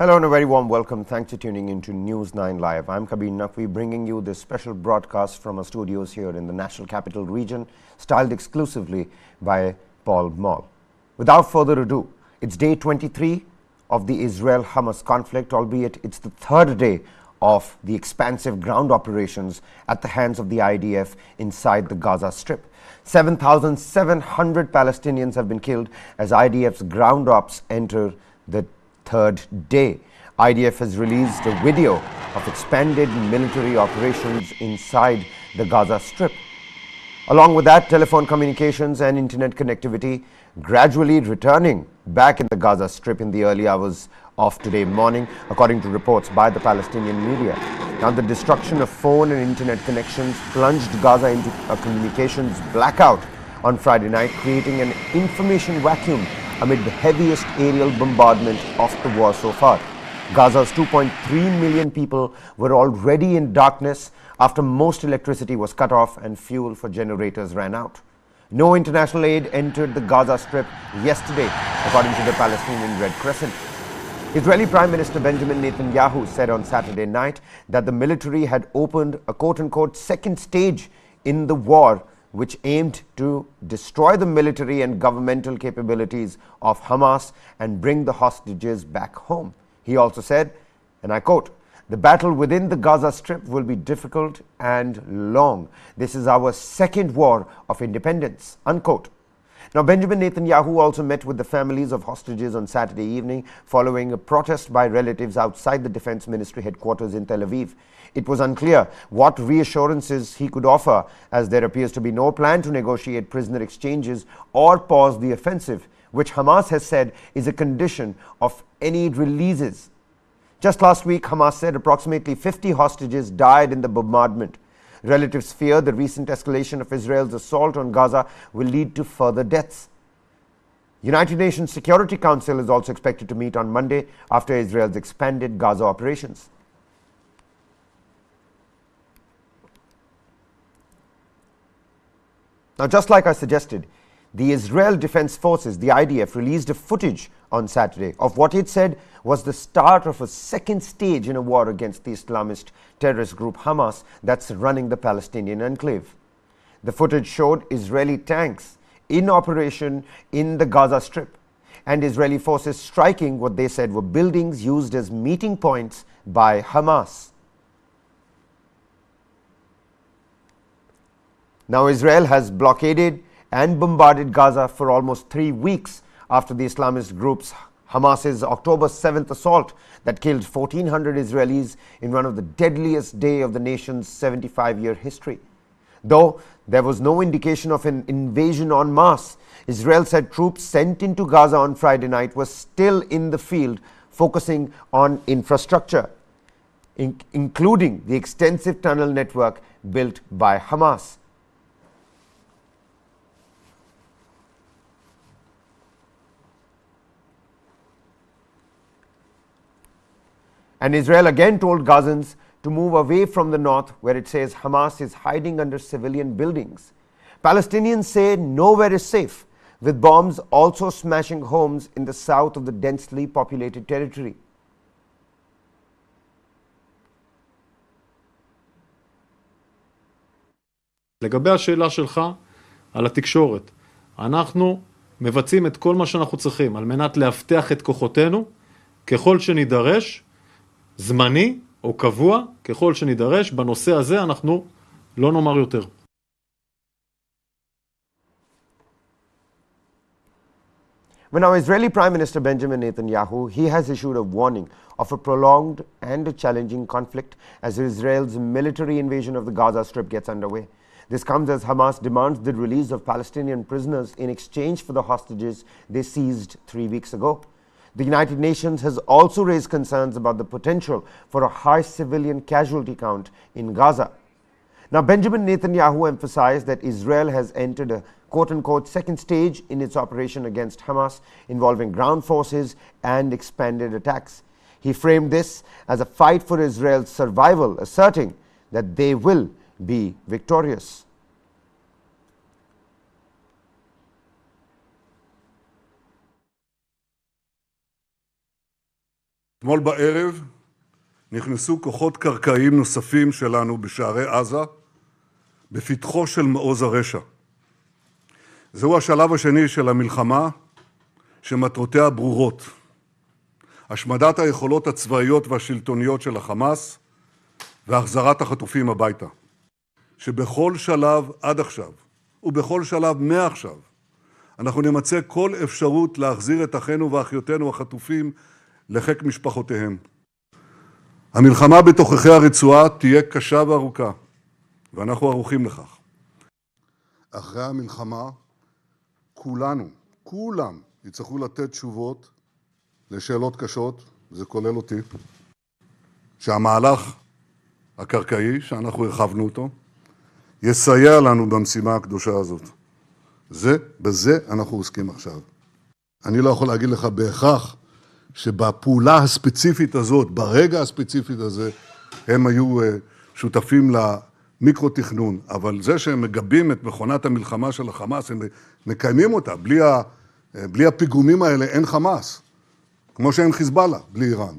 Hello and a very warm welcome. Thanks for tuning in to News 9 Live. I'm Kabir Naqvi, bringing you this special broadcast from our studios here in the National Capital Region, styled exclusively by Paul Moll. Without further ado, it's day 23 of the Israel-Hamas conflict, albeit it's the third day of the expansive ground operations at the hands of the IDF inside the Gaza Strip. 7,700 Palestinians have been killed as IDF's ground ops enter the third day. IDF has released a video of expanded military operations inside the Gaza Strip. Along with that, telephone communications and internet connectivity gradually returning back in the Gaza Strip in the early hours of today morning, according to reports by the Palestinian media. Now, the destruction of phone and internet connections plunged Gaza into a communications blackout on Friday night, creating an information vacuum amid the heaviest aerial bombardment of the war so far. Gaza's 2.3 million people were already in darkness after most electricity was cut off and fuel for generators ran out. No international aid entered the Gaza Strip yesterday, according to the Palestinian Red Crescent. Israeli Prime Minister Benjamin Netanyahu said on Saturday night that the military had opened a quote-unquote second stage in the war, which aimed to destroy the military and governmental capabilities of Hamas and bring the hostages back home. He also said, and I quote, "The battle within the Gaza Strip will be difficult and long. This is our second war of independence," unquote. Now, Benjamin Netanyahu also met with the families of hostages on Saturday evening following a protest by relatives outside the Defense Ministry headquarters in Tel Aviv. It was unclear what reassurances he could offer, as there appears to be no plan to negotiate prisoner exchanges or pause the offensive, which Hamas has said is a condition of any releases. Just last week, Hamas said approximately 50 hostages died in the bombardment. Relatives fear the recent escalation of Israel's assault on Gaza will lead to further deaths. United Nations Security Council is also expected to meet on Monday after Israel's expanded Gaza operations. Now, just like I suggested, the Israel Defense Forces, the IDF, released a footage on Saturday of what it said was the start of a second stage in a war against the Islamist terrorist group Hamas that's running the Palestinian enclave. The footage showed Israeli tanks in operation in the Gaza Strip and Israeli forces striking what they said were buildings used as meeting points by Hamas. Now, Israel has blockaded and bombarded Gaza for almost 3 weeks after the Islamist group's Hamas's October 7th assault that killed 1,400 Israelis in one of the deadliest days of the nation's 75-year history. Though there was no indication of an invasion en masse, Israel said troops sent into Gaza on Friday night were still in the field, focusing on infrastructure, including the extensive tunnel network built by Hamas. And Israel again told Gazans to move away from the north, where it says Hamas is hiding under civilian buildings. Palestinians say nowhere is safe, with bombs also smashing homes in the south of the densely populated territory. לגבי השאלה שלך על התקשורת, אנחנו מבצעים את כל מה שאנחנו צריכים על מנת להבטיח את כוחותינו ככל שנידרש, זמני או קבוע, ככל שנידרש. בנושא הזה אנחנו לא נאמר יותר. Well, now, Israeli Prime Minister Benjamin Netanyahu, he has issued a warning of a prolonged and a challenging conflict as Israel's military invasion of the Gaza Strip gets underway. This comes as Hamas demands the release of Palestinian prisoners in exchange for the hostages they seized 3 weeks ago. The United Nations has also raised concerns about the potential for a high civilian casualty count in Gaza. Now, Benjamin Netanyahu emphasized that Israel has entered a quote-unquote second stage in its operation against Hamas, involving ground forces and expanded attacks. He framed this as a fight for Israel's survival, asserting that they will be victorious. אתמול בערב נכנסו כוחות קרקעיים נוספים שלנו בשערי עזה, בפתחו של מעוז הרשע. זהו השלב השני של המלחמה, שמטרותיה ברורות. השמדת היכולות הצבאיות והשלטוניות של החמאס, והחזרת החטופים הביתה. שבכל שלב עד עכשיו, ובכל שלב מעכשיו, אנחנו נמצא כל אפשרות להחזיר את אחינו ואחיותינו החטופים לחיק משפחותיהם. המלחמה בתוככי הרצועה תהיה קשה וארוכה, ואנחנו ערוכים לכך. אחרי המלחמה, כולם יצטרכו לתת תשובות לשאלות קשות, זה כולל אותי, שהמהלך הקרקעי, שאנחנו הרחבנו אותו, יסייע לנו במשימה הקדושה הזאת. בזה אנחנו עוסקים עכשיו. אני לא יכול להגיד לך בהכרח שבפעולה הספציפית הזאת, ברגע הספציפית הזה, הם היו שותפים למיקרו-תכנון, אבל זה שהם מגבים את מכונת המלחמה של החמאס, הם מקיימים אותה. בלי הפיגומים האלה אין חמאס, כמו שאין חיזבאללה, בלי איראן.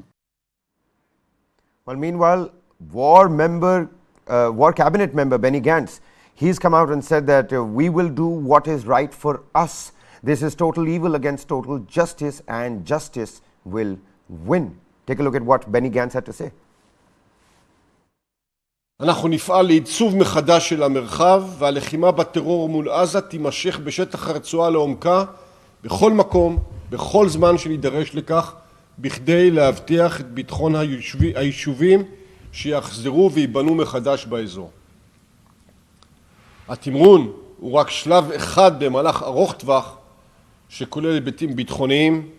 Well, meanwhile, war cabinet member Benny Gantz, he's come out and said that we will do what is right for us. This is total evil against total justice, and justice will win. Take a look at what Benny Gantz had to say. אנחנו נפעל לעיצוב מחדש של המרחב, והלחימה בטרור מול עזה תימשך בשטח הרצועה לעומקה, בכל מקום, בכל זמן שנידרש לכך, בכדי להבטיח את ביטחון היישובים שיחזרו ויבנו מחדש באזור. התמרון הוא רק שלב אחד במהלך ארוך טווח, שכולל היבטים ביטחוניים,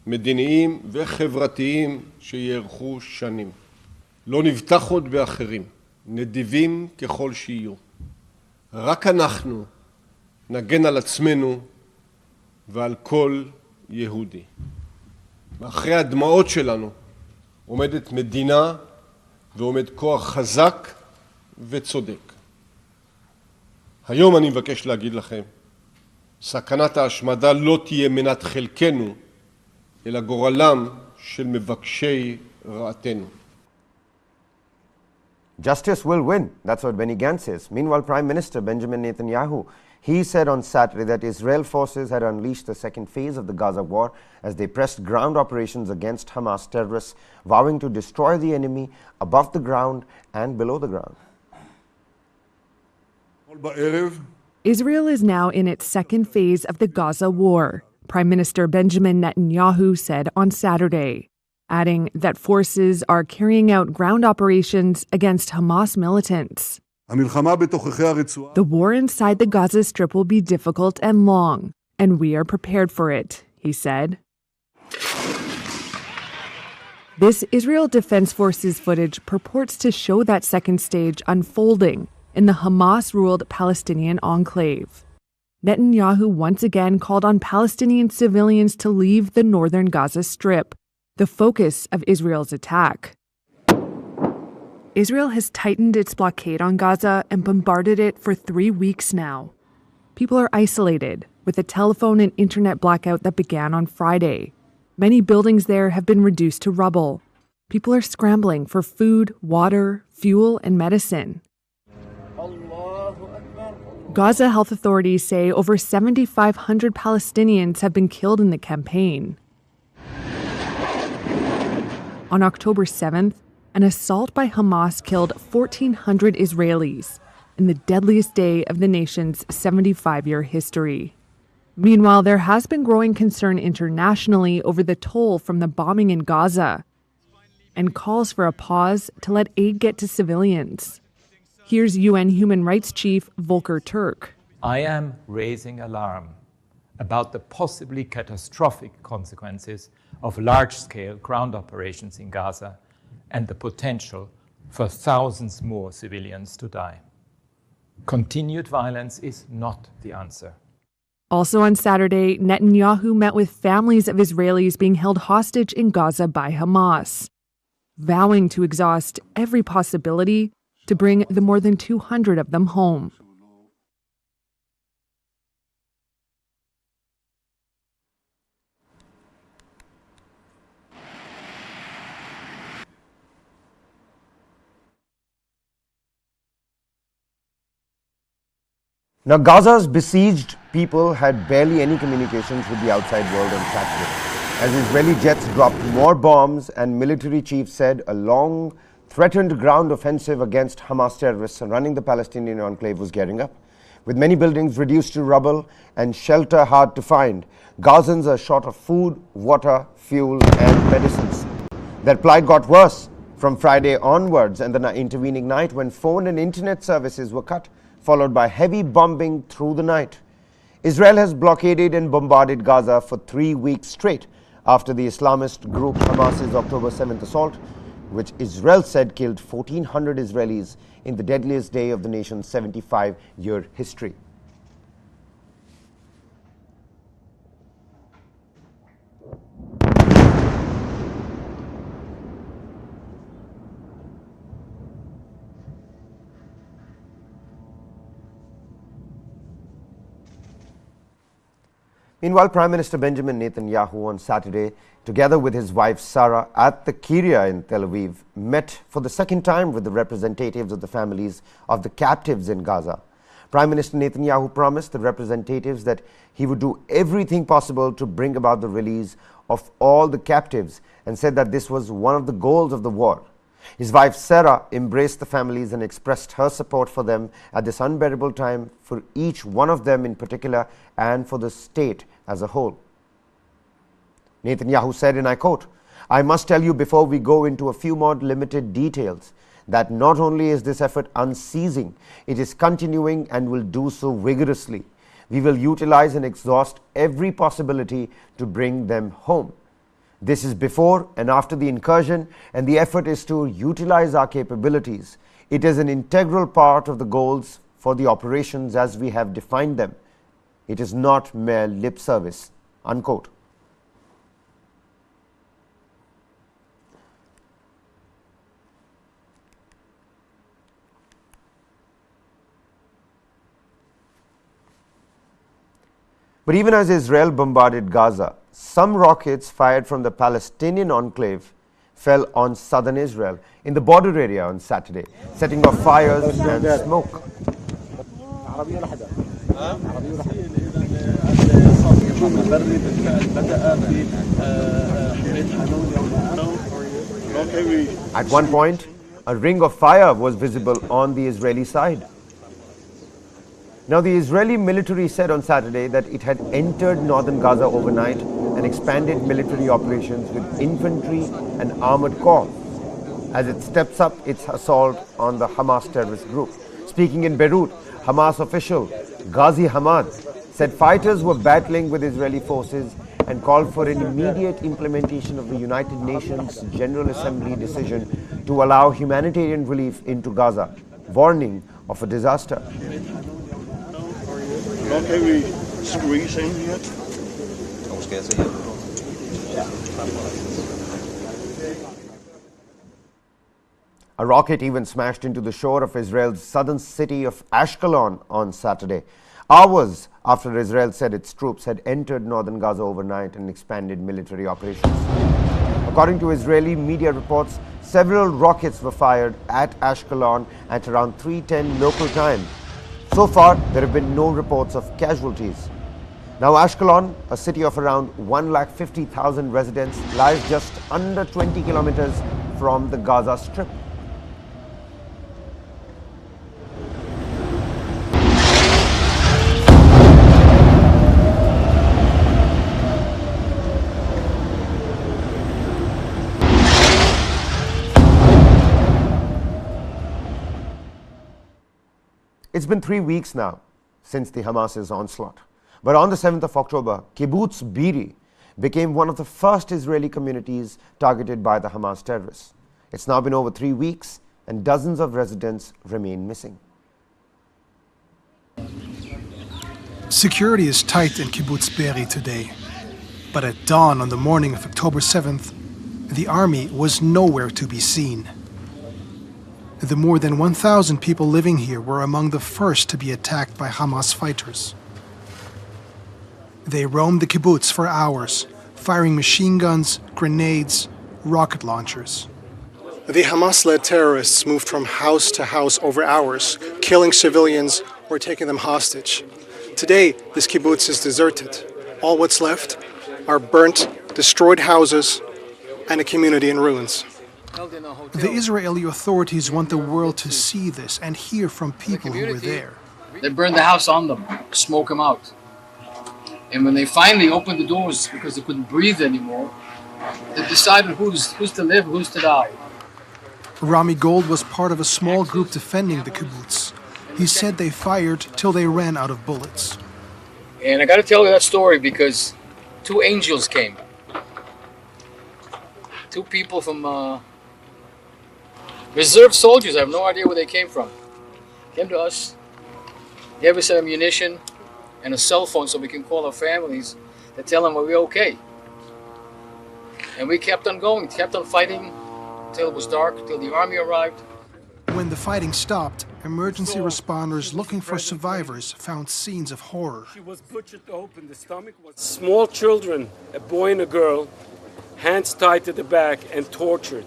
מדיניים וחברתיים שיארכו שנים. לא נבטח עוד באחרים, נדיבים ככל שיהיו. רק אנחנו נגן על עצמנו ועל כל יהודי. מאחרי הדמעות שלנו עומדת מדינה ועומד כוח חזק וצודק. היום אני מבקש להגיד לכם, סכנת ההשמדה לא תהיה מנת חלקנו, אלא גורלם של מבקשי רעתנו. Justice will win. That's what Benny Gantz says. Meanwhile, Prime Minister Benjamin Netanyahu, he said on Saturday that Israel forces had unleashed the second phase of the Gaza war as they pressed ground operations against Hamas terrorists, vowing to destroy the enemy above the ground and below the ground. Israel is now in its second phase of the Gaza war, Prime Minister Benjamin Netanyahu said on Saturday, adding that forces are carrying out ground operations against Hamas militants. The war inside the Gaza Strip will be difficult and long, and we are prepared for it, he said. This Israel Defense Forces footage purports to show that second stage unfolding in the Hamas-ruled Palestinian enclave. Netanyahu once again called on Palestinian civilians to leave the northern Gaza Strip, the focus of Israel's attack. Israel has tightened its blockade on Gaza and bombarded it for 3 weeks now. People are isolated, with a telephone and internet blackout that began on Friday. Many buildings there have been reduced to rubble. People are scrambling for food, water, fuel, and medicine. Gaza health authorities say over 7,500 Palestinians have been killed in the campaign. On October 7th, an assault by Hamas killed 1,400 Israelis in the deadliest day of the nation's 75-year history. Meanwhile, there has been growing concern internationally over the toll from the bombing in Gaza and calls for a pause to let aid get to civilians. Here's UN Human Rights Chief Volker Turk. I am raising alarm about the possibly catastrophic consequences of large-scale ground operations in Gaza and the potential for thousands more civilians to die. Continued violence is not the answer. Also on Saturday, Netanyahu met with families of Israelis being held hostage in Gaza by Hamas, vowing to exhaust every possibility to bring the more than 200 of them home. Now, Gaza's besieged people had barely any communications with the outside world on Saturday, as Israeli jets dropped more bombs and military chiefs said a long threatened ground offensive against Hamas terrorists surrounding the Palestinian enclave was gearing up. With many buildings reduced to rubble and shelter hard to find, Gazans are short of food, water, fuel and medicines. Their plight got worse from Friday onwards and the intervening night when phone and internet services were cut, followed by heavy bombing through the night. Israel has blockaded and bombarded Gaza for 3 weeks straight after the Islamist group Hamas's October 7th assault, which Israel said killed 1,400 Israelis in the deadliest day of the nation's 75-year history. Meanwhile, Prime Minister Benjamin Netanyahu on Saturday, together with his wife Sarah at the Kiryat in Tel Aviv, met for the second time with the representatives of the families of the captives in Gaza. Prime Minister Netanyahu promised the representatives that he would do everything possible to bring about the release of all the captives and said that this was one of the goals of the war. His wife Sarah embraced the families and expressed her support for them at this unbearable time, for each one of them in particular and for the state as a whole. Netanyahu said, and I quote, "I must tell you before we go into a few more limited details that not only is this effort unceasing, it is continuing and will do so vigorously. We will utilize and exhaust every possibility to bring them home. This is before and after the incursion, and the effort is to utilize our capabilities. It is an integral part of the goals for the operations as we have defined them. It is not mere lip service." Unquote. But even as Israel bombarded Gaza, some rockets fired from the Palestinian enclave fell on southern Israel in the border area on Saturday, setting off fires and smoke. At one point, a ring of fire was visible on the Israeli side. Now, the Israeli military said on Saturday that it had entered northern Gaza overnight and expanded military operations with infantry and armored corps as it steps up its assault on the Hamas terrorist group. Speaking in Beirut, Hamas official Ghazi Hamad said fighters were battling with Israeli forces and called for an immediate implementation of the United Nations General Assembly decision to allow humanitarian relief into Gaza, warning of a disaster. Okay, we squeeze in here. A rocket even smashed into the shore of Israel's southern city of Ashkelon on Saturday, hours after Israel said its troops had entered northern Gaza overnight and expanded military operations. According to Israeli media reports, several rockets were fired at Ashkelon at around 3:10 local time. So far, there have been no reports of casualties. Now, Ashkelon, a city of around 150,000 residents, lies just under 20 kilometers from the Gaza Strip. It's been 3 weeks now since the Hamas's onslaught. But on the 7th of October, Kibbutz Be'eri became one of the first Israeli communities targeted by the Hamas terrorists. It's now been over 3 weeks and dozens of residents remain missing. Security is tight in Kibbutz Be'eri today. But at dawn on the morning of October 7th, the army was nowhere to be seen. The more than 1,000 people living here were among the first to be attacked by Hamas fighters. They roamed the kibbutz for hours, firing machine guns, grenades, rocket launchers. The Hamas-led terrorists moved from house to house over hours, killing civilians, or taking them hostage. Today, this kibbutz is deserted. All what's left are burnt, destroyed houses and a community in ruins. The Israeli authorities want the world to see this and hear from people who were there. They burned the house on them, smoke them out. And when they finally opened the doors because they couldn't breathe anymore, they decided who's to live, who's to die. Rami Gold was part of a small group defending the kibbutz. He said they fired till they ran out of bullets. And I got to tell you that story because two angels came. Two people from reserve soldiers. I have no idea where they came from. Came to us. Gave us ammunition and a cell phone so we can call our families to tell them we're okay. And we kept on going, kept on fighting till it was dark, till the army arrived. When the fighting stopped, emergency responders looking for survivors found scenes of horror. She was butchered open. The stomach was small children, a boy and a girl, hands tied to the back and tortured.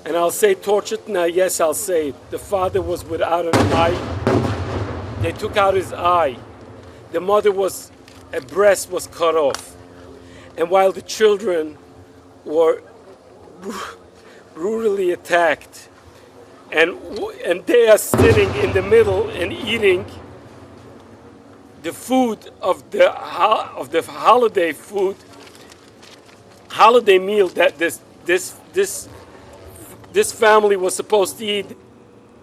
And I'll say tortured now, yes, I'll say it. The father was without an eye. They took out his eye. The mother a breast was cut off. And while the children were brutally attacked, and they are sitting in the middle and eating the food of the holiday meal that this family was supposed to eat.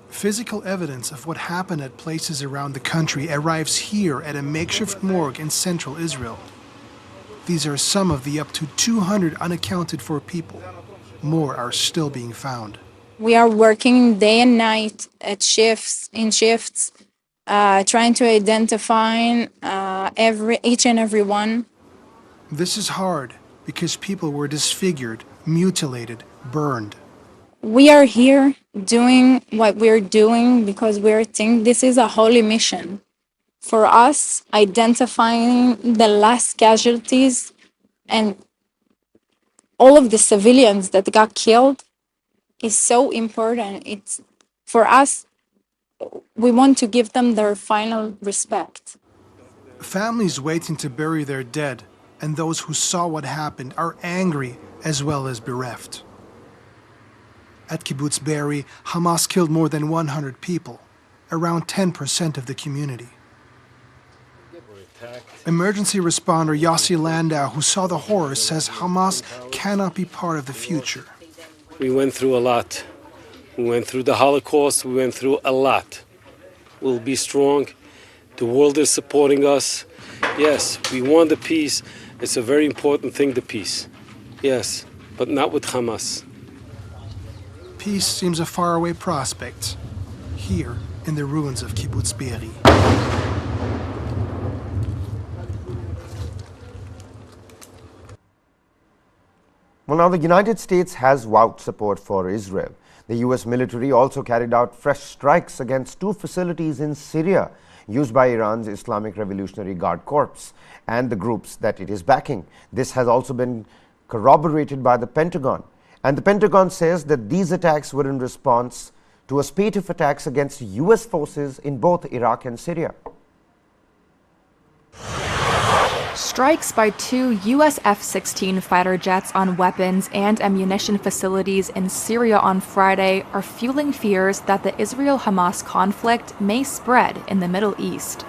Physical evidence of what happened at places around the country arrives here at a makeshift morgue in central Israel. These are some of the up to 200 unaccounted for people. More are still being found. We are working day and night at shifts, trying to identify each and every one. This is hard because people were disfigured, mutilated, burned. We are here doing what we're doing because we think this is a holy mission. For us, identifying the last casualties and all of the civilians that got killed is so important. It's for us, we want to give them their final respect. Families waiting to bury their dead and those who saw what happened are angry as well as bereft. At Kibbutz Be'eri, Hamas killed more than 100 people, around 10% of the community. Emergency responder Yossi Landau, who saw the horror, says Hamas cannot be part of the future. We went through a lot. We went through the Holocaust. We went through a lot. We'll be strong. The world is supporting us. Yes, we want the peace. It's a very important thing, the peace. Yes, but not with Hamas. Peace seems a faraway prospect, here in the ruins of Kibbutz Be'eri. Well, now the United States has vowed support for Israel. The U.S. military also carried out fresh strikes against two facilities in Syria used by Iran's Islamic Revolutionary Guard Corps and the groups that it is backing. This has also been corroborated by the Pentagon. And the Pentagon says that these attacks were in response to a spate of attacks against U.S. forces in both Iraq and Syria. Strikes by two U.S. F-16 fighter jets on weapons and ammunition facilities in Syria on Friday are fueling fears that the Israel-Hamas conflict may spread in the Middle East.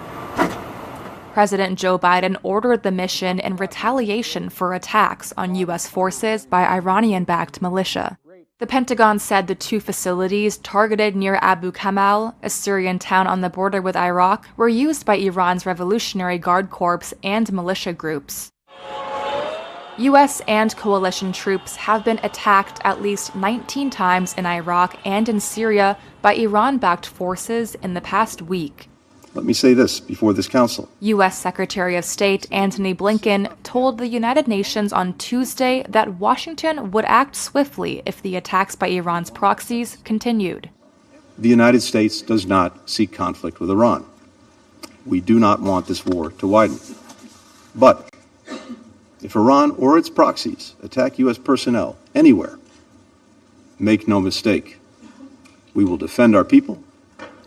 President Joe Biden ordered the mission in retaliation for attacks on U.S. forces by Iranian-backed militia. The Pentagon said the two facilities targeted near Abu Kamal, a Syrian town on the border with Iraq, were used by Iran's Revolutionary Guard Corps and militia groups. U.S. and coalition troops have been attacked at least 19 times in Iraq and in Syria by Iran-backed forces in the past week. Let me say this before this council. U.S. Secretary of State Antony Blinken told the United Nations on Tuesday that Washington would act swiftly if the attacks by Iran's proxies continued. The United States does not seek conflict with Iran. We do not want this war to widen. But if Iran or its proxies attack U.S. personnel anywhere, make no mistake, we will defend our people,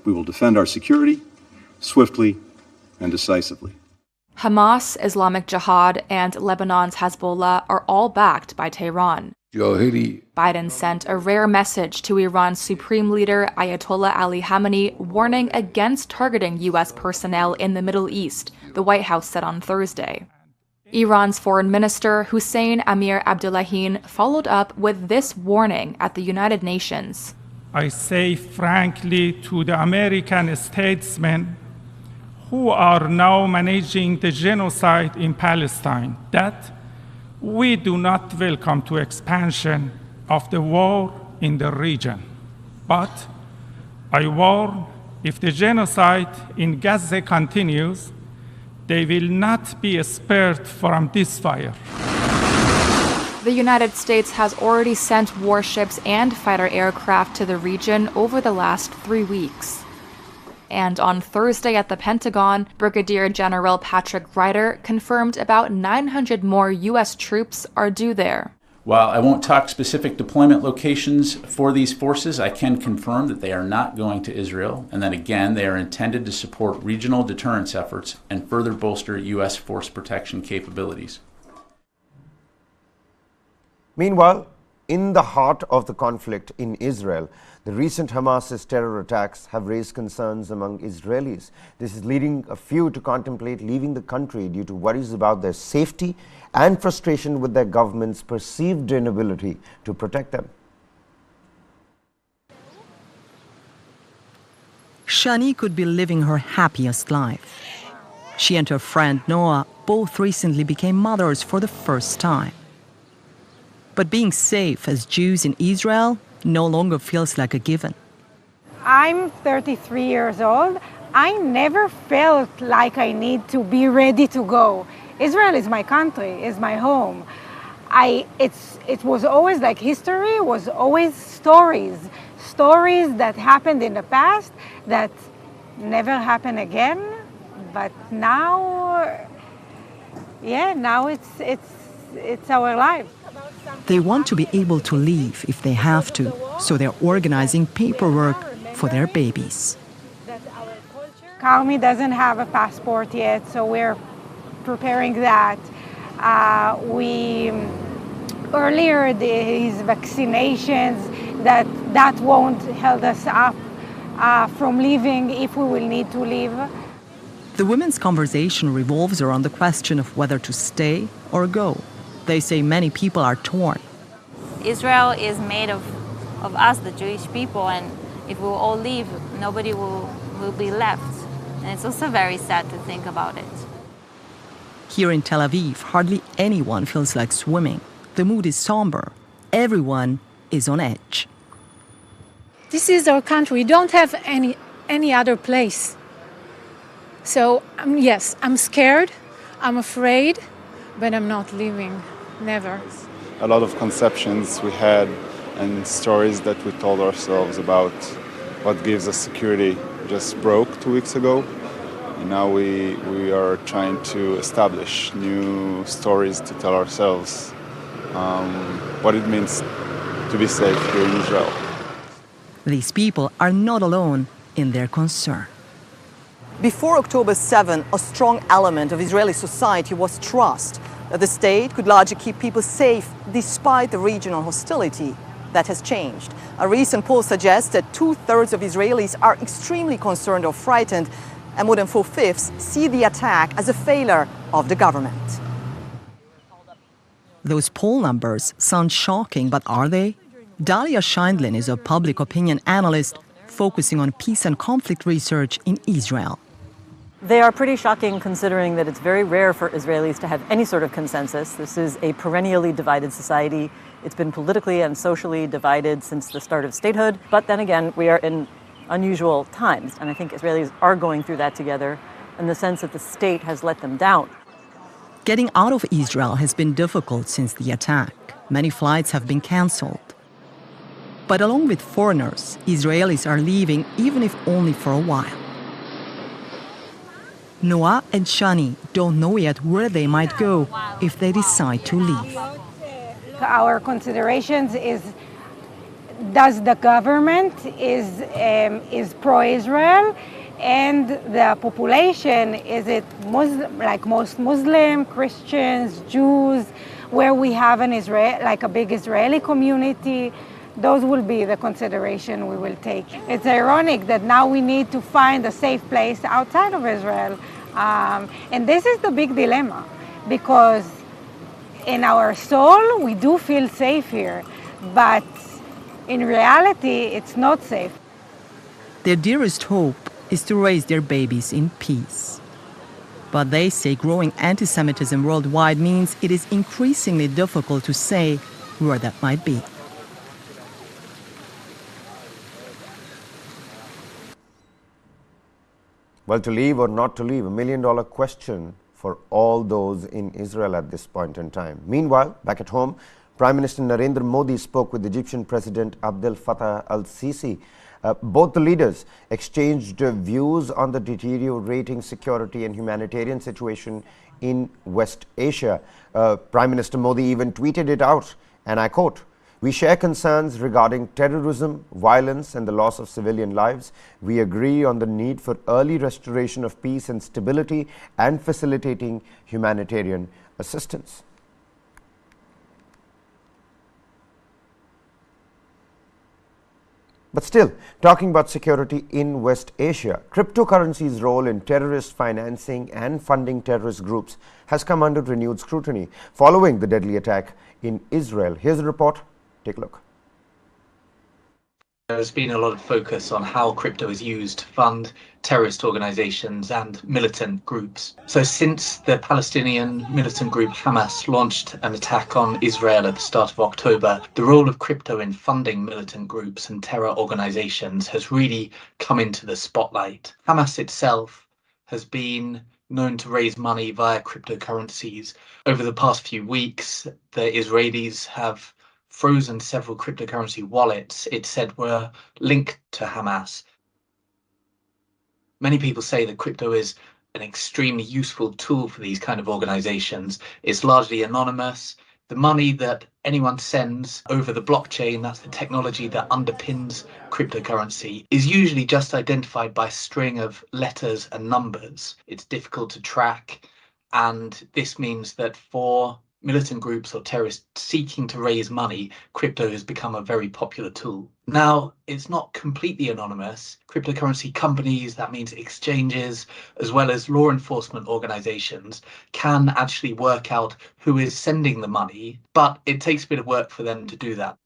we will defend our security, swiftly and decisively. Hamas, Islamic Jihad, and Lebanon's Hezbollah are all backed by Tehran. Biden sent a rare message to Iran's Supreme Leader Ayatollah Ali Khamenei warning against targeting U.S. personnel in the Middle East, the White House said on Thursday. Iran's Foreign Minister Hussein Amir Abdullahian followed up with this warning at the United Nations. I say frankly to the American statesmen who are now managing the genocide in Palestine that we do not welcome to expansion of the war in the region. But I warn, if the genocide in Gaza continues, they will not be spared from this fire. The United States has already sent warships and fighter aircraft to the region over the last 3 weeks. And on Thursday at the Pentagon, Brigadier General Patrick Ryder confirmed about 900 more U.S. troops are due there. While I won't talk specific deployment locations for these forces, I can confirm that they are not going to Israel, and that again, they are intended to support regional deterrence efforts and further bolster U.S. force protection capabilities. Meanwhile, in the heart of the conflict in Israel, the recent Hamas's terror attacks have raised concerns among Israelis. This is leading a few to contemplate leaving the country due to worries about their safety and frustration with their government's perceived inability to protect them. Shani could be living her happiest life. She and her friend Noah both recently became mothers for the first time. But being safe as Jews in Israel no longer feels like a given. I'm 33 years old. I never felt like I need to be ready to go. Israel is my country, is my home. It was always like history, was always stories that happened in the past that never happen again. But now, now it's our life. They want to be able to leave if they have to, so they're organizing paperwork for their babies. Carmi doesn't have a passport yet, so we're preparing that. Earlier these vaccinations that won't hold us up from leaving if we will need to leave. The women's conversation revolves around the question of whether to stay or go. They say many people are torn. Israel is made of us, the Jewish people, and if we all leave, nobody will be left. And it's also very sad to think about it. Here in Tel Aviv, hardly anyone feels like swimming. The mood is somber. Everyone is on edge. This is our country. We don't have any other place. So, yes, I'm scared, I'm afraid, but I'm not leaving. Never. A lot of conceptions we had and stories that we told ourselves about what gives us security just broke 2 weeks ago. And now we are trying to establish new stories to tell ourselves what it means to be safe here in Israel. These people are not alone in their concern. Before October 7, a strong element of Israeli society was trust that the state could largely keep people safe despite the regional hostility. That has changed. A recent poll suggests that 2/3 of Israelis are extremely concerned or frightened, and more than 4/5 see the attack as a failure of the government. Those poll numbers sound shocking, but are they? Dalia Scheindlin is a public opinion analyst focusing on peace and conflict research in Israel. They are pretty shocking considering that it's very rare for Israelis to have any sort of consensus. This is a perennially divided society. It's been politically and socially divided since the start of statehood. But then again, we are in unusual times. And I think Israelis are going through that together in the sense that the state has let them down. Getting out of Israel has been difficult since the attack. Many flights have been canceled. But along with foreigners, Israelis are leaving, even if only for a while. Noah and Shani don't know yet where they might go if they decide to leave. Our considerations is, does the government is pro-Israel, And the population, is it Muslim, like most Muslim, Christians, Jews, where we have an like a big Israeli community? Those will be the consideration we will take. It's ironic that now we need to find a safe place outside of Israel. And this is the big dilemma, because in our soul, we do feel safe here, but in reality, it's not safe. Their dearest hope is to raise their babies in peace. But they say growing anti-Semitism worldwide means it is increasingly difficult to say where that might be. Well, to leave or not to leave, $1 million question for all those in Israel at this point in time. Meanwhile, back at home, Prime Minister Narendra Modi spoke with Egyptian President Abdel Fattah al-Sisi. Both the leaders exchanged views on the deteriorating security and humanitarian situation in West Asia. Prime Minister Modi even tweeted it out, and I quote, "We share concerns regarding terrorism, violence and the loss of civilian lives. We agree on the need for early restoration of peace and stability and facilitating humanitarian assistance." But still, talking about security in West Asia, cryptocurrency's role in terrorist financing and funding terrorist groups has come under renewed scrutiny following the deadly attack in Israel. Here's a report. Take a look. There's been a lot of focus on how crypto is used to fund terrorist organizations and militant groups. So since the Palestinian militant group Hamas launched an attack on Israel at the start of October, the role of crypto in funding militant groups and terror organizations has really come into the spotlight. Hamas itself has been known to raise money via cryptocurrencies. Over the past few weeks, the Israelis have frozen several cryptocurrency wallets it said were linked to Hamas. Many people say that crypto is an extremely useful tool for these kind of organizations. It's largely anonymous. The money that anyone sends over the blockchain, that's the technology that underpins cryptocurrency, is usually just identified by a string of letters and numbers. It's difficult to track, and this means that for militant groups or terrorists seeking to raise money, crypto has become a very popular tool. Now, it's not completely anonymous. Cryptocurrency companies, that means exchanges, as well as law enforcement organizations, can actually work out who is sending the money, but it takes a bit of work for them to do that.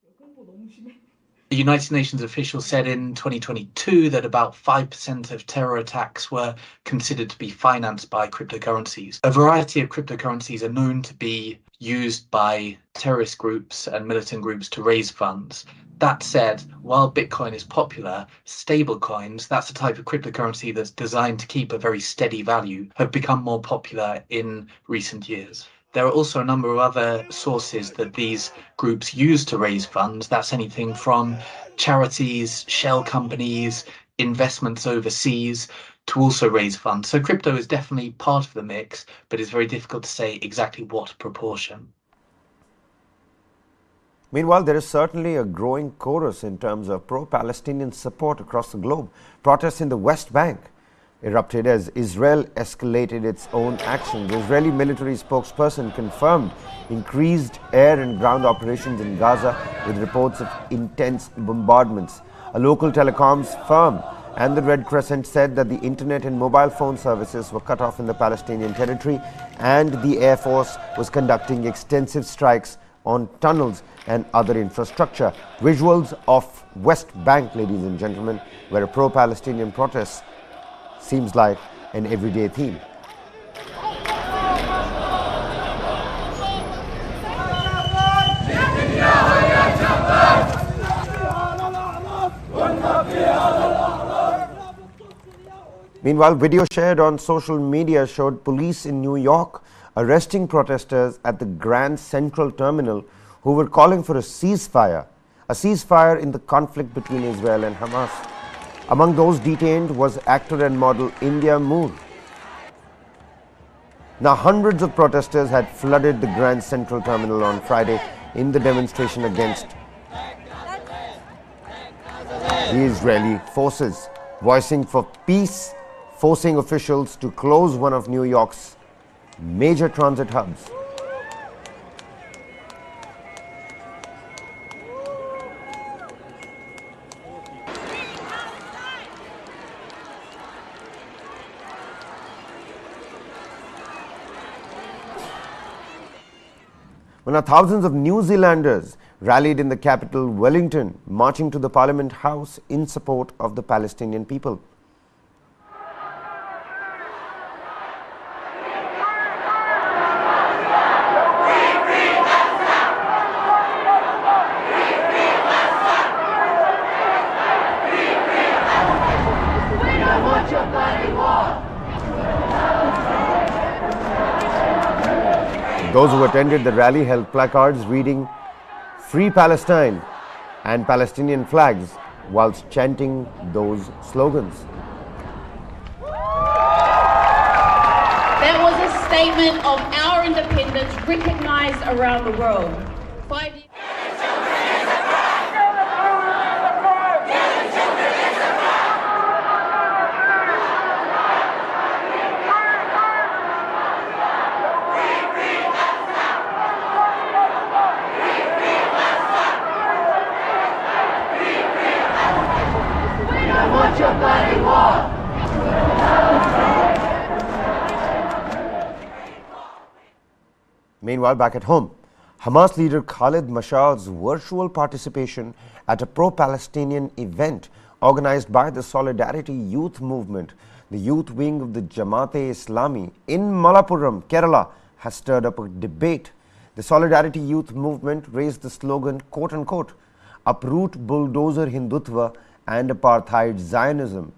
The United Nations official said in 2022 that about 5% of terror attacks were considered to be financed by cryptocurrencies. A variety of cryptocurrencies are known to be used by terrorist groups and militant groups to raise funds. That said, while Bitcoin is popular, stablecoins, that's a type of cryptocurrency that's designed to keep a very steady value, have become more popular in recent years. There are also a number of other sources that these groups use to raise funds. That's anything from charities, shell companies, investments overseas, to also raise funds. So crypto is definitely part of the mix, but it's very difficult to say exactly what proportion. Meanwhile, there is certainly a growing chorus in terms of pro-Palestinian support across the globe. Protests in the West Bank erupted as Israel escalated its own actions. The Israeli military spokesperson confirmed increased air and ground operations in Gaza with reports of intense bombardments. A local telecoms firm and the Red Crescent said that the internet and mobile phone services were cut off in the Palestinian territory, and the Air Force was conducting extensive strikes on tunnels and other infrastructure. Visuals of West Bank, ladies and gentlemen, where a pro-Palestinian protest seems like an everyday theme. Meanwhile, video shared on social media showed police in New York arresting protesters at the Grand Central Terminal who were calling for a ceasefire in the conflict between Israel and Hamas. Among those detained was actor and model India Moore. Now, hundreds of protesters had flooded the Grand Central Terminal on Friday in the demonstration against the Israeli forces, voicing for peace forcing officials to close one of New York's major transit hubs. Now, thousands of New Zealanders rallied in the capital, Wellington, marching to the Parliament House in support of the Palestinian people. Those who attended the rally held placards reading "Free Palestine" and Palestinian flags whilst chanting those slogans. That was a statement of our independence recognised around the world. 5 years Meanwhile, back at home, Hamas leader Khalid Mashal's virtual participation at a pro-Palestinian event organized by the Solidarity Youth Movement, the youth wing of the Jamaat-e-Islami in Malappuram, Kerala, has stirred up a debate. The Solidarity Youth Movement raised the slogan, quote-unquote, "Uproot bulldozer Hindutva and apartheid Zionism,"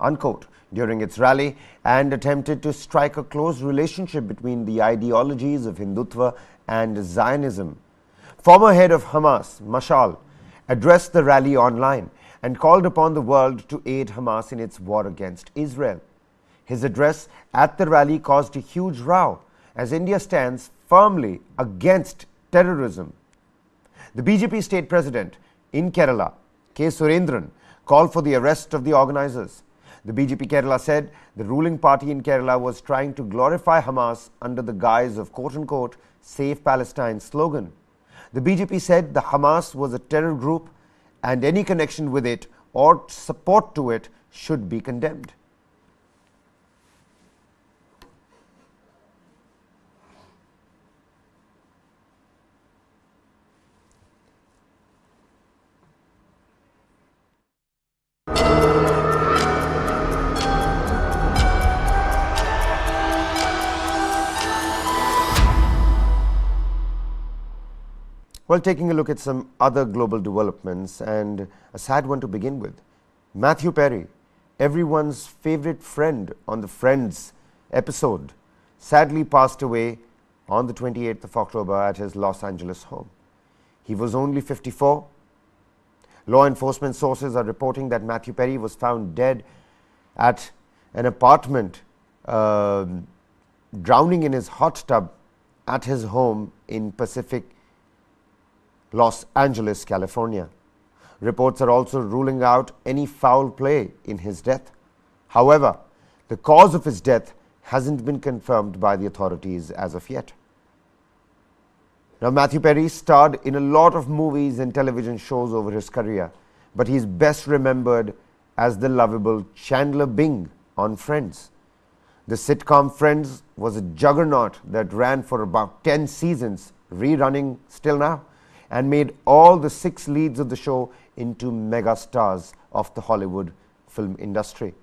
unquote, during its rally, and attempted to strike a close relationship between the ideologies of Hindutva and Zionism. Former head of Hamas, Mashal, addressed the rally online and called upon the world to aid Hamas in its war against Israel. His address at the rally caused a huge row as India stands firmly against terrorism. The BJP state president in Kerala, K. Surendran, called for the arrest of the organizers. The BJP Kerala said the ruling party in Kerala was trying to glorify Hamas under the guise of quote-unquote Save Palestine slogan. The BJP said the Hamas was a terror group and any connection with it or support to it should be condemned. Well, taking a look at some other global developments, and a sad one to begin with. Matthew Perry, everyone's favorite friend on the Friends episode, sadly passed away on the 28th of October at his Los Angeles home. He was only 54. Law enforcement sources are reporting that Matthew Perry was found dead at an apartment, drowning in his hot tub at his home in Pacific Los Angeles, California. Reports are also ruling out any foul play in his death. However, the cause of his death hasn't been confirmed by the authorities as of yet. Now, Matthew Perry starred in a lot of movies and television shows over his career, but he is best remembered as the lovable Chandler Bing on Friends. The sitcom Friends was a juggernaut that ran for about 10 seasons, rerunning still now, and made all the 6 leads of the show into mega stars of the Hollywood film industry.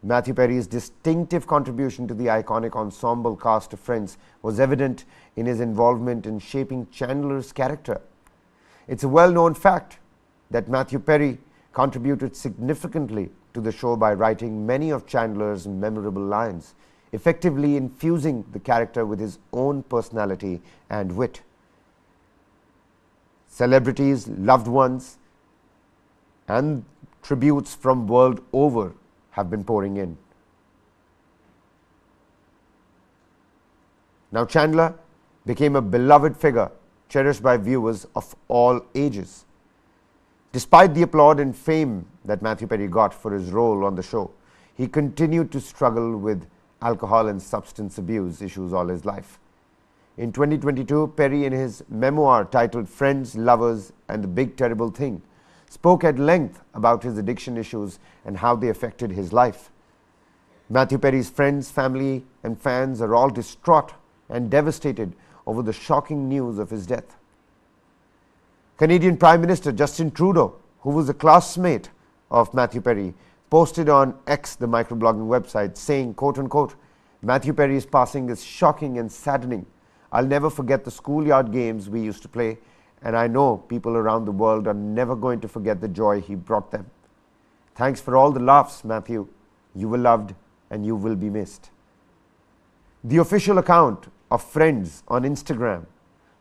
Matthew Perry's distinctive contribution to the iconic ensemble cast of Friends was evident in his involvement in shaping Chandler's character. It's a well-known fact that Matthew Perry contributed significantly to the show by writing many of Chandler's memorable lines, effectively infusing the character with his own personality and wit. Celebrities, loved ones, and tributes from world over have been pouring in. Now, Chandler became a beloved figure, cherished by viewers of all ages. Despite the applaud and fame that Matthew Perry got for his role on the show, he continued to struggle with alcohol and substance abuse issues all his life. In 2022, Perry, in his memoir titled Friends, Lovers, and the Big Terrible Thing, spoke at length about his addiction issues and how they affected his life. Matthew Perry's friends, family, and fans are all distraught and devastated over the shocking news of his death. Canadian Prime Minister Justin Trudeau, who was a classmate of Matthew Perry, posted on X, the microblogging website, saying, quote unquote, Matthew Perry's passing is shocking and saddening. I'll never forget the schoolyard games we used to play, and I know people around the world are never going to forget the joy he brought them. Thanks for all the laughs, Matthew. You were loved and you will be missed. The official account of Friends on Instagram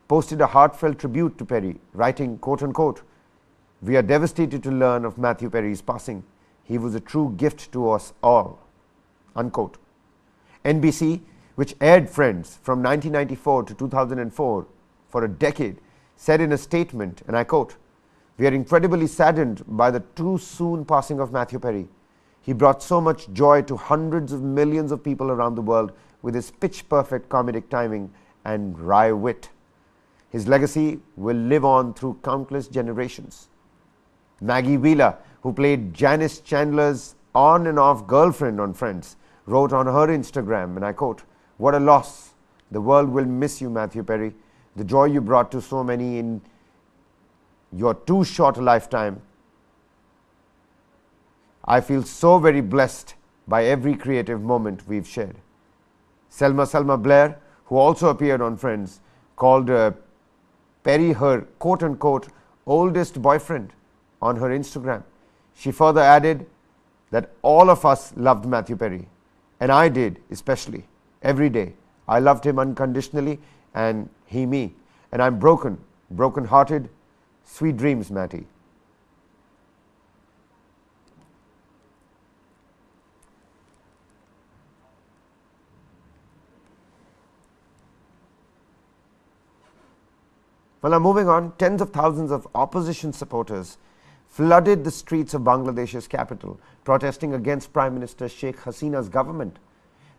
posted a heartfelt tribute to Perry, writing, quote unquote, we are devastated to learn of Matthew Perry's passing. He was a true gift to us all, unquote. NBC, which aired Friends from 1994 to 2004 for a decade, said in a statement, and I quote, we are incredibly saddened by the too soon passing of Matthew Perry. He brought so much joy to hundreds of millions of people around the world with his pitch-perfect comedic timing and wry wit. His legacy will live on through countless generations. Maggie Wheeler, who played Janice Chandler's on and off girlfriend on Friends, wrote on her Instagram, and I quote, what a loss. The world will miss you, Matthew Perry. The joy you brought to so many in your too short a lifetime. I feel so very blessed by every creative moment we've shared. Selma Blair, who also appeared on Friends, called Perry her quote unquote oldest boyfriend on her Instagram. She further added that all of us loved Matthew Perry, and I did especially, every day. I loved him unconditionally and he me, and I'm broken hearted. Sweet dreams, Matty. Well, now moving on, tens of thousands of opposition supporters flooded the streets of Bangladesh's capital, protesting against Prime Minister Sheikh Hasina's government.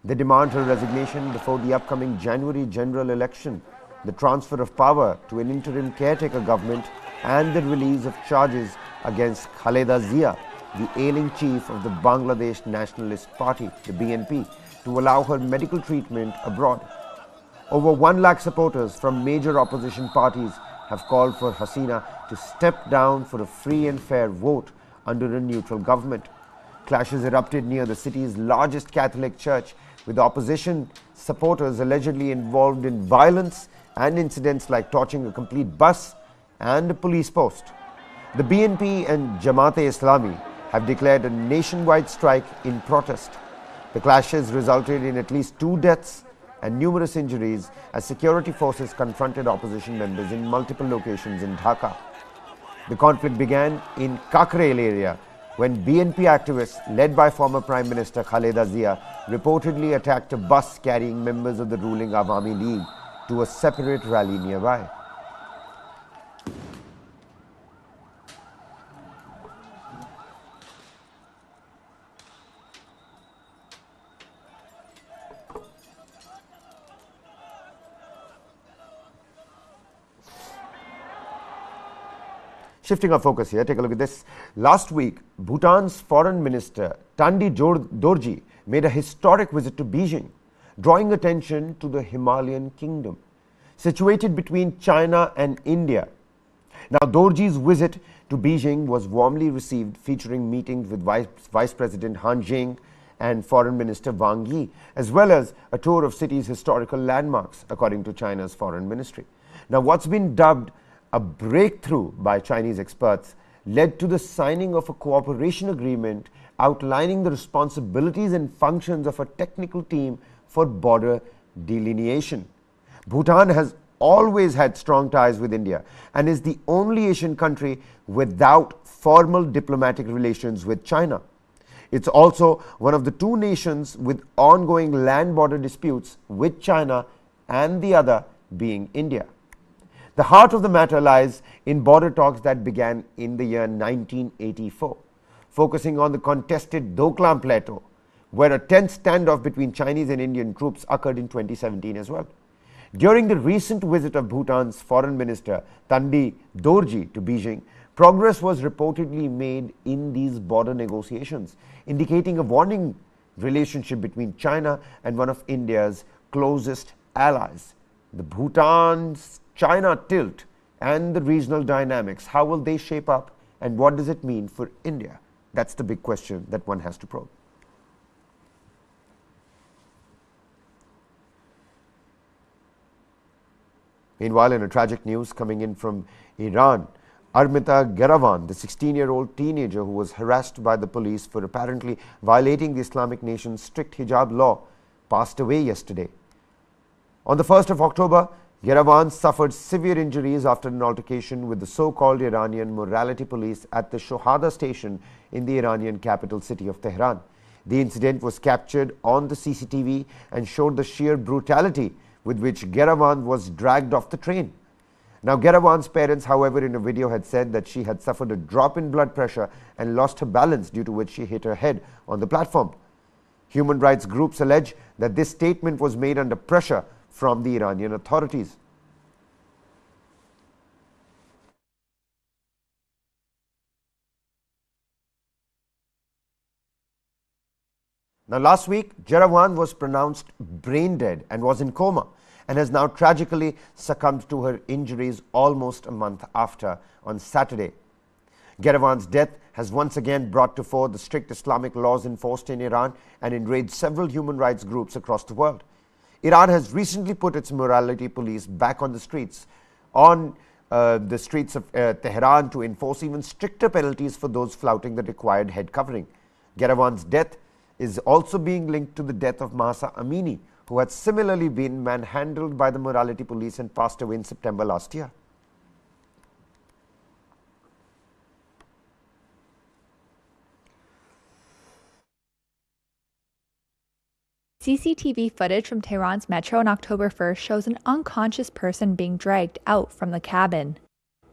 They demand her resignation before the upcoming January general election, the transfer of power to an interim caretaker government, and the release of charges against Khaleda Zia, the ailing chief of the Bangladesh Nationalist Party, the BNP, to allow her medical treatment abroad. Over 1 lakh supporters from major opposition parties have called for Hasina to step down for a free and fair vote under a neutral government. Clashes erupted near the city's largest Catholic church, with opposition supporters allegedly involved in violence and incidents like torching a complete bus and a police post. The BNP and Jamaat-e-Islami have declared a nationwide strike in protest. The clashes resulted in at least 2 deaths and numerous injuries as security forces confronted opposition members in multiple locations in Dhaka. The conflict began in Kakrel area when BNP activists led by former Prime Minister Khaleda Zia reportedly attacked a bus carrying members of the ruling Awami League to a separate rally nearby. Shifting our focus here, take a look at this. Last week, Bhutan's Foreign Minister Tandi Dorji made a historic visit to Beijing, drawing attention to the Himalayan kingdom, situated between China and India. Now, Dorji's visit to Beijing was warmly received, featuring meetings with Vice President Han Jing and Foreign Minister Wang Yi, as well as a tour of city's historical landmarks, according to China's Foreign Ministry. Now, what's been dubbed a breakthrough by Chinese experts led to the signing of a cooperation agreement outlining the responsibilities and functions of a technical team for border delineation. Bhutan has always had strong ties with India and is the only Asian country without formal diplomatic relations with China. It's also one of the 2 nations with ongoing land border disputes with China, and the other being India. The heart of the matter lies in border talks that began in the year 1984, focusing on the contested Doklam Plateau. where a tense standoff between Chinese and Indian troops occurred in 2017 as well. During the recent visit of Bhutan's Foreign Minister Thandi Dorji to Beijing, progress was reportedly made in these border negotiations, indicating a warning relationship between China and one of India's closest allies. The Bhutan-China tilt and the regional dynamics, how will they shape up and what does it mean for India? That's the big question that one has to probe. Meanwhile, in a tragic news coming in from Iran, Armita Garavan, the 16-year-old teenager who was harassed by the police for apparently violating the Islamic nation's strict hijab law, passed away yesterday. On the 1st of October, Garavan suffered severe injuries after an altercation with the so-called Iranian morality police at the Shohada station in the Iranian capital city of Tehran. The incident was captured on the CCTV and showed the sheer brutality with which Garavan was dragged off the train. Now, Garavan's parents, however, in a video had said that she had suffered a drop in blood pressure and lost her balance, due to which she hit her head on the platform. Human rights groups allege that this statement was made under pressure from the Iranian authorities. Now, last week, Garavan was pronounced brain dead and was in coma, and has now tragically succumbed to her injuries almost a month after on Saturday. Garavan's death has once again brought to fore the strict Islamic laws enforced in Iran and enraged several human rights groups across the world. Iran has recently put its morality police back on the streets, of Tehran, to enforce even stricter penalties for those flouting the required head covering. Garavan's death is also being linked to the death of Mahsa Amini, who had similarly been manhandled by the morality police and passed away in September last year. CCTV footage from Tehran's metro on October 1st shows an unconscious person being dragged out from the cabin.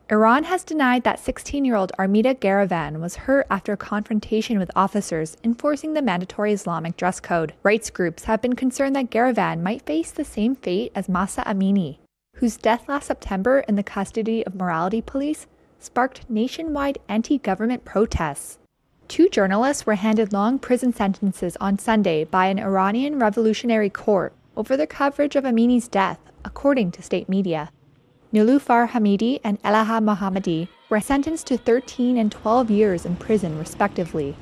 Iran has denied that 16-year-old Armita Garavan was hurt after a confrontation with officers enforcing the mandatory Islamic dress code. Rights groups have been concerned that Garavan might face the same fate as Mahsa Amini, whose death last September in the custody of morality police sparked nationwide anti-government protests. 2 journalists were handed long prison sentences on Sunday by an Iranian revolutionary court over their coverage of Amini's death, according to state media. Nilufar Hamidi and Elaha Mohammadi were sentenced to 13 and 12 years in prison, respectively.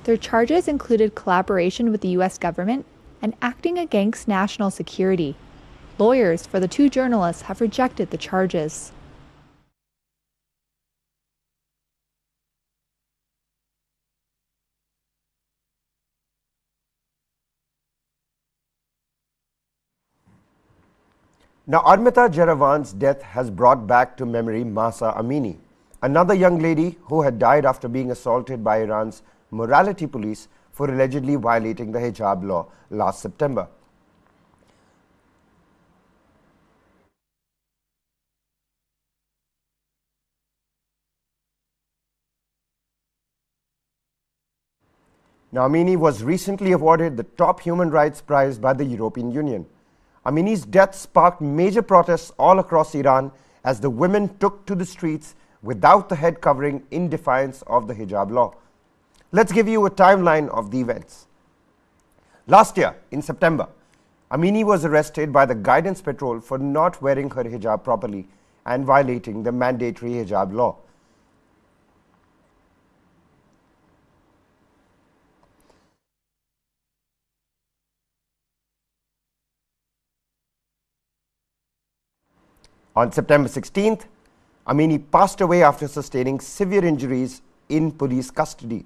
Their charges included collaboration with the U.S. government and acting against national security. Lawyers for the 2 journalists have rejected the charges. Now, Armita Garavan's death has brought back to memory Mahsa Amini, another young lady who had died after being assaulted by Iran's morality police for allegedly violating the hijab law last September. Now, Amini was recently awarded the top human rights prize by the European Union. Amini's death sparked major protests all across Iran as the women took to the streets without the head covering in defiance of the hijab law. Let's give you a timeline of the events. Last year, in September, Amini was arrested by the Guidance Patrol for not wearing her hijab properly and violating the mandatory hijab law. On September 16th, Amini passed away after sustaining severe injuries in police custody.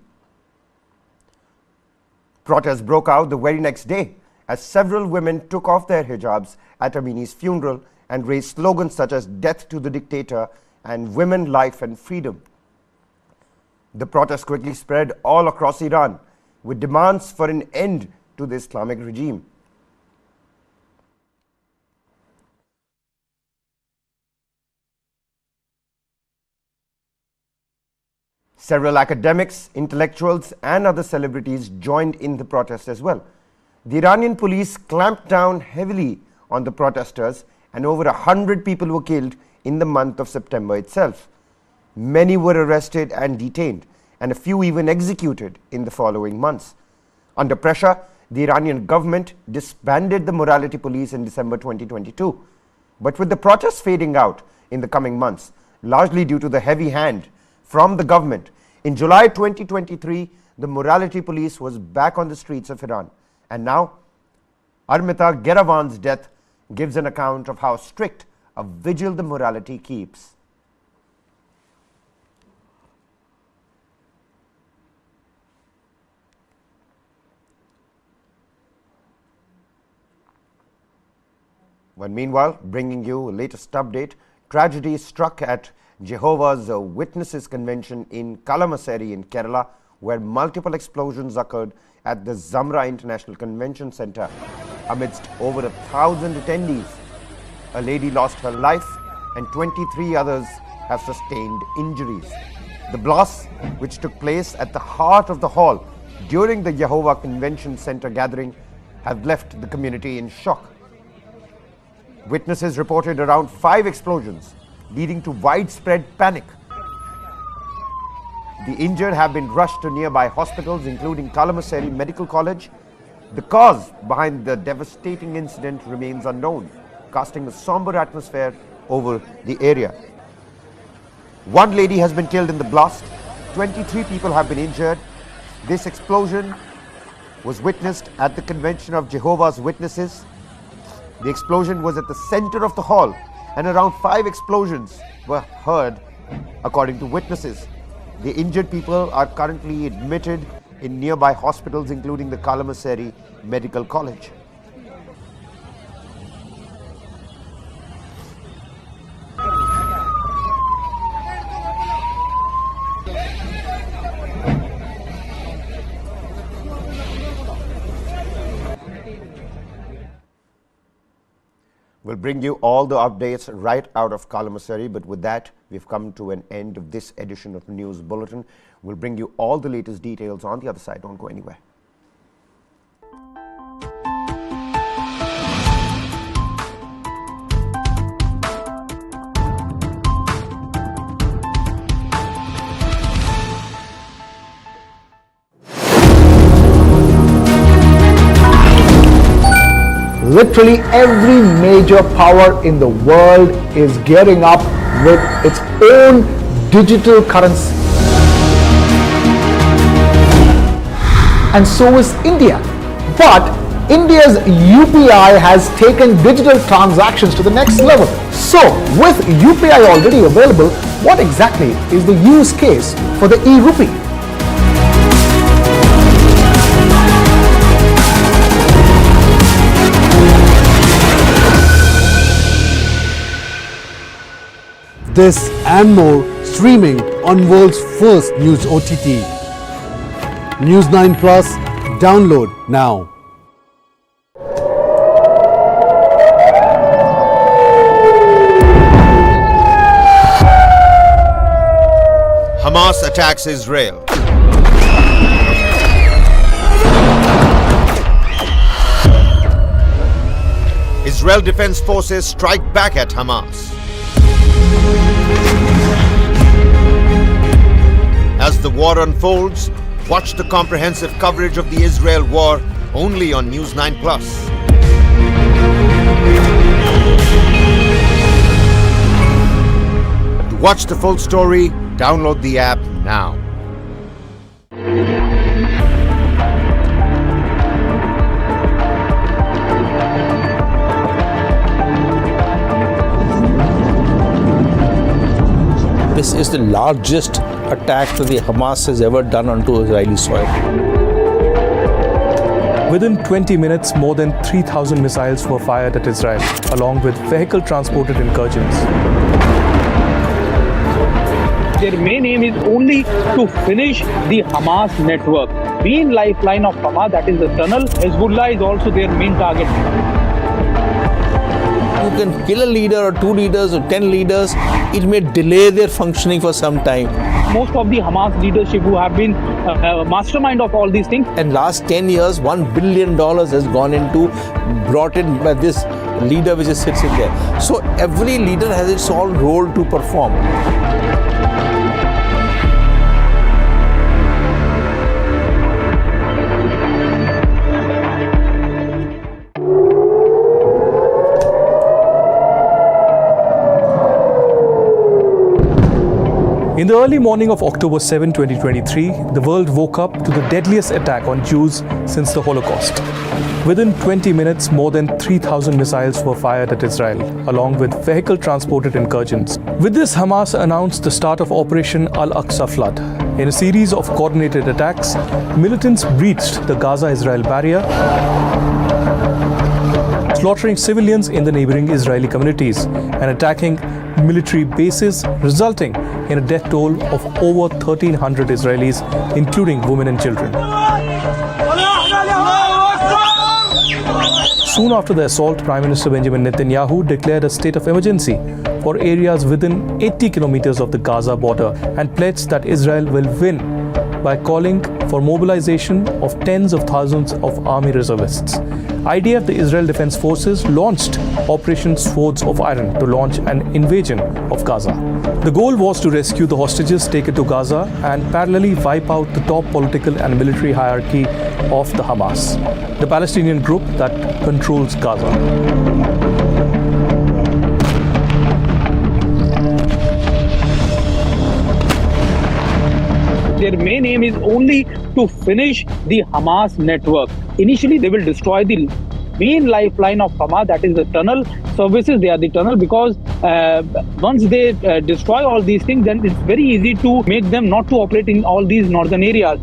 Protests broke out the very next day as several women took off their hijabs at Amini's funeral and raised slogans such as "Death to the Dictator" and "Women, Life and Freedom." The protests quickly spread all across Iran with demands for an end to the Islamic regime. Several academics, intellectuals, and other celebrities joined in the protest as well. The Iranian police clamped down heavily on the protesters, and over 100 people were killed in the month of September itself. Many were arrested and detained, and a few even executed in the following months. Under pressure, the Iranian government disbanded the morality police in December 2022. But with the protests fading out in the coming months, largely due to the heavy hand from the government, in July 2023, the morality police was back on the streets of Iran. And now, Armita Geravan's death gives an account of how strict a vigil the morality keeps. Well, meanwhile, bringing you a latest update, tragedy struck at Jehovah's Witnesses Convention in Kalamassery in Kerala, where multiple explosions occurred at the Zamra International Convention Center. Amidst over 1,000 attendees, a lady lost her life and 23 others have sustained injuries. The blasts, which took place at the heart of the hall during the Jehovah Convention Center gathering, have left the community in shock. Witnesses reported around 5 explosions, leading to widespread panic. The injured have been rushed to nearby hospitals, including Kalamassery Medical College. The cause behind the devastating incident remains unknown, casting a somber atmosphere over the area. One lady has been killed in the blast. 23 people have been injured. This explosion was witnessed at the Convention of Jehovah's Witnesses. The explosion was at the center of the hall, and around 5 explosions were heard, according to witnesses. The injured people are currently admitted in nearby hospitals, including the Kalamassery Medical College. We'll bring you all the updates right out of Kalamassery, but with that, we've come to an end of this edition of News Bulletin. We'll bring you all the latest details on the other side. Don't go anywhere. Literally every major power in the world is gearing up with its own digital currency. And so is India. But India's UPI has taken digital transactions to the next level. So, with UPI already available, what exactly is the use case for the e-rupee? This and more streaming on world's first news OTT. News 9 Plus, download now. Hamas attacks Israel. Israel Defense Forces strike back at Hamas. As the war unfolds, watch the comprehensive coverage of the Israel war only on News 9 Plus. To watch the full story, download the app now. This is the largest attack that the Hamas has ever done onto Israeli soil. Within 20 minutes, more than 3,000 missiles were fired at Israel, along with vehicle-transported incursions. Their main aim is only to finish the Hamas network. Main lifeline of Hamas, that is the tunnel, Hezbollah is also their main target. You can kill a leader or 2 leaders or 10 leaders. It may delay their functioning for some time. Most of the Hamas leadership who have been mastermind of all these things. In last 10 years, $1 billion has gone into, brought in by this leader which sits in there. So every leader has its own role to perform. In the early morning of October 7, 2023, the world woke up to the deadliest attack on Jews since the Holocaust. Within 20 minutes, more than 3,000 missiles were fired at Israel, along with vehicle-transported incursions. With this, Hamas announced the start of Operation Al-Aqsa Flood. In a series of coordinated attacks, militants breached the Gaza-Israel barrier, slaughtering civilians in the neighboring Israeli communities and attacking military bases, resulting in a death toll of over 1,300 Israelis, including women and children. Soon after the assault, Prime Minister Benjamin Netanyahu declared a state of emergency for areas within 80 kilometers of the Gaza border and pledged that Israel will win by calling for mobilization of tens of thousands of army reservists. IDF, the Israel Defense Forces, launched Operation Swords of Iron to launch an invasion of Gaza. The goal was to rescue the hostages taken to Gaza and parallelly wipe out the top political and military hierarchy of the Hamas, the Palestinian group that controls Gaza. Their main aim is only to finish the Hamas network. Initially, they will destroy the main lifeline of Hamas, that is the tunnel services. They are the tunnel because once they destroy all these things, then it's very easy to make them not to operate in all these northern areas.